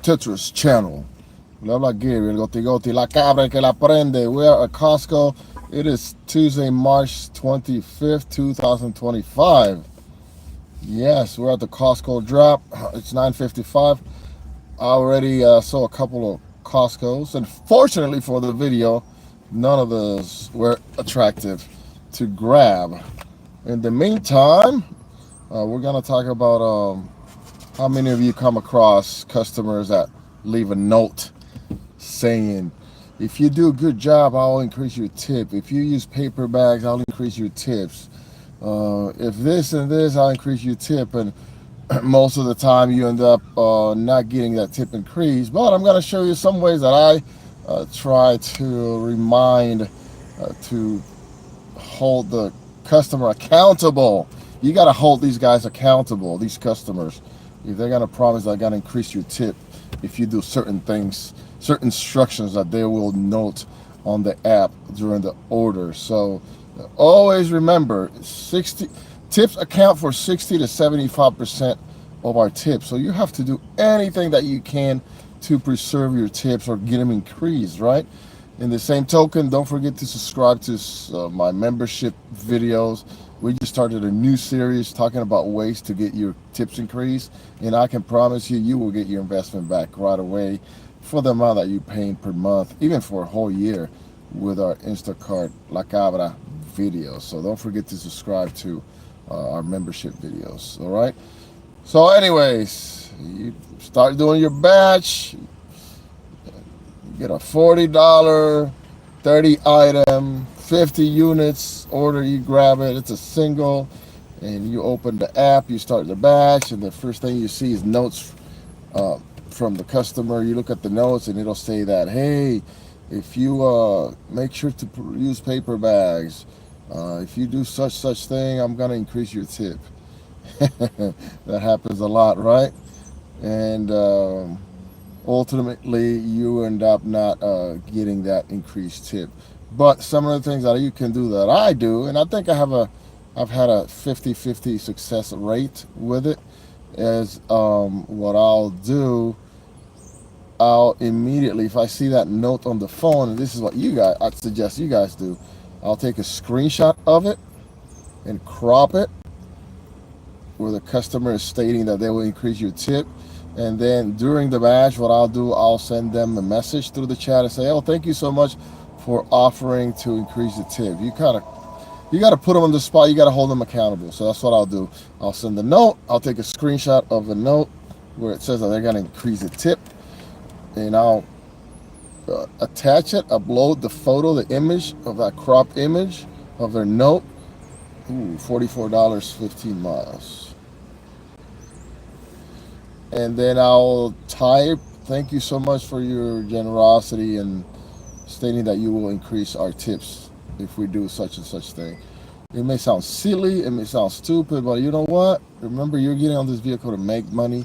Tetris channel. Le habla Gary, el gotigoti, la cabra que la prende. We are at Costco. It is Tuesday, March 25th, 2025. Yes, we're at the Costco drop. It's 9:55. I already saw a couple of Costco's, and fortunately for the video, none of those were attractive to grab. In the meantime, we're gonna talk about how many of you come across customers that leave a note saying, if you do a good job, I'll increase your tip. If you use paper bags, I'll increase your tips. If this and this, I'll increase your tip. And most of the time, you end up not getting that tip increase. But I'm going to show you some ways that I try to remind to hold the customer accountable. You got to hold these guys accountable, these customers. If they're going to promise they're going to increase your tip, if you do certain things, certain instructions that they will note on the app during the order. So always remember, 60 tips account for 60 to 75% of our tips. So you have to do anything that you can to preserve your tips or get them increased, right? In the same token, don't forget to subscribe to my membership videos. We just started a new series talking about ways to get your tips increased, and I can promise you, you will get your investment back right away for the amount that you're paying per month, even for a whole year, with our Instacart La Cabra videos. So don't forget to subscribe to our membership videos. All right. So, anyways, you start doing your batch. You get a $40, 30 item, 50 units order. You grab it. It's a single, and you open the app. You start the batch, and the first thing you see is notes from the customer. You look at the notes, and it'll say that, hey, if you make sure to use paper bags, if you do such thing, I'm gonna increase your tip. That happens a lot, right? And ultimately, you end up not getting that increased tip. But some of the things that you can do that I do, and I think I've had a 50-50 success rate with it, is what I'll do. I'll immediately, if I see that note on the phone, and this is what I suggest you guys do, I'll take a screenshot of it and crop it where the customer is stating that they will increase your tip. And then during the batch, what I'll do, I'll send them a message through the chat and say, oh, thank you so much for offering to increase the tip. You got to put them on the spot. You got to hold them accountable. So that's what I'll do. I'll send the note. I'll take a screenshot of the note where it says that they're going to increase the tip. And I'll attach it, upload the photo, the image of that cropped image of their note. Ooh, $44, 15 miles. And then I'll type, thank you so much for your generosity and stating that you will increase our tips if we do such and such thing. It may sound silly, it may sound stupid, but you know what? Remember, you're getting on this vehicle to make money.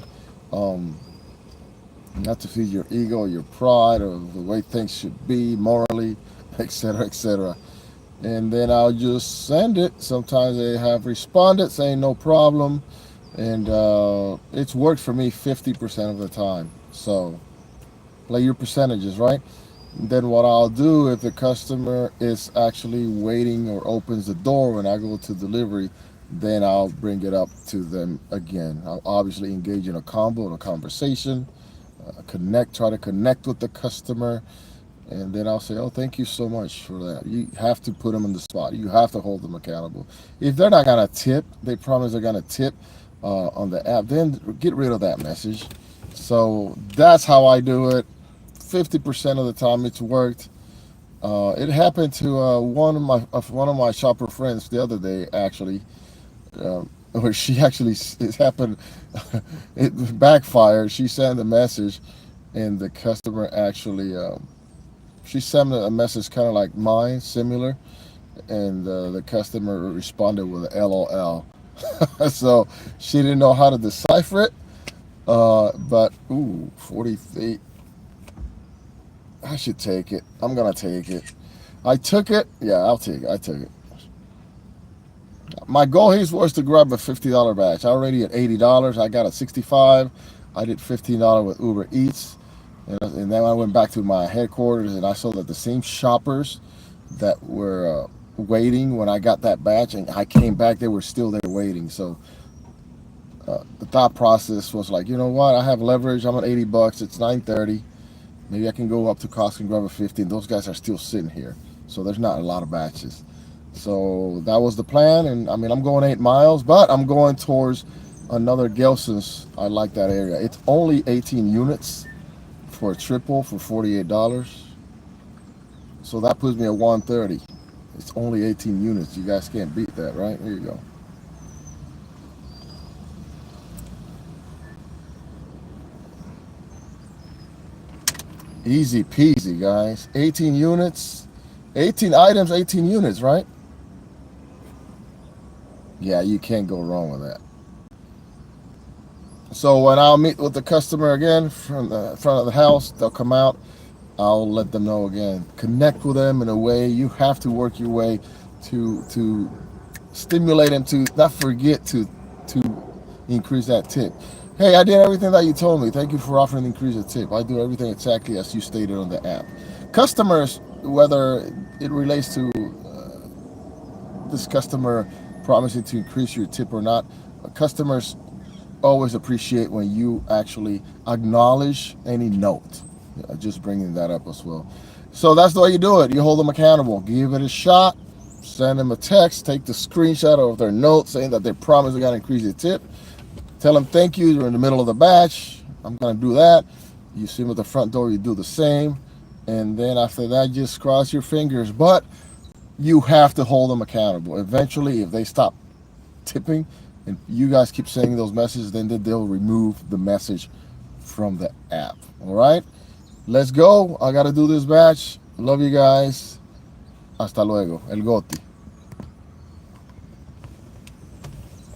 Not to feed your ego or your pride or the way things should be morally, etc., etc. And then I'll just send it. Sometimes they have responded saying no problem, and it's worked for me 50% of the time. So play your percentages, right? And then what I'll do, if the customer is actually waiting or opens the door when I go to delivery, then I'll bring it up to them again. I'll obviously engage in a combo and a conversation. Try to connect with the customer, and then I'll say, oh, thank you so much for that. You have to put them in the spot. You have to hold them accountable. If they're not gonna tip, they promise they're gonna tip on the app, then get rid of that message. So that's how I do it. 50% of the time it's worked. It happened to one of my shopper friends the other day, actually. Where she actually, it happened, it backfired. She sent a message, and the customer actually, she sent a message kind of like mine, similar, and the customer responded with a LOL. So she didn't know how to decipher it, but, ooh, 40 feet. I should take it. I'm going to take it. I took it. Yeah, I'll take it. I took it. My goal here was to grab a $50 batch. I already at $80. I got a 65. I did $15 with Uber Eats, and then I went back to my headquarters and I saw that the same shoppers that were waiting when I got that batch, and I came back, they were still there waiting. So the thought process was like, you know what? I have leverage. I'm at $80. It's 9:30. Maybe I can go up to Costco and grab a 15. Those guys are still sitting here, so there's not a lot of batches. So that was the plan, and I mean, I'm going 8 miles, but I'm going towards another Gelson's. I like that area. It's only 18 units for a triple for $48. So that puts me at 130. It's only 18 units. You guys can't beat that, right? Here you go. Easy peasy, guys. 18 units, 18 items, 18 units, right? Yeah, you can't go wrong with that. So when I'll meet with the customer again from the front of the house, they'll come out. I'll let them know again. Connect with them in a way. You have to work your way to stimulate them to not forget to increase that tip. Hey, I did everything that you told me. Thank you for offering to increase the tip. I do everything exactly as you stated on the app. Customers, whether it relates to this customer promising to increase your tip or not, customers always appreciate when you actually acknowledge any note. Just bringing that up as well. So that's the way you do it. You hold them accountable. Give it a shot. Send them a text. Take the screenshot of their note saying that they promised they're going to increase your tip. Tell them thank you. You're in the middle of the batch. I'm going to do that. You see them at the front door. You do the same. And then after that, just cross your fingers. But you have to hold them accountable. Eventually, if they stop tipping and you guys keep sending those messages, then they'll remove the message from the app. All right? Let's go. I got to do this batch. Love you guys. Hasta luego. El Goti.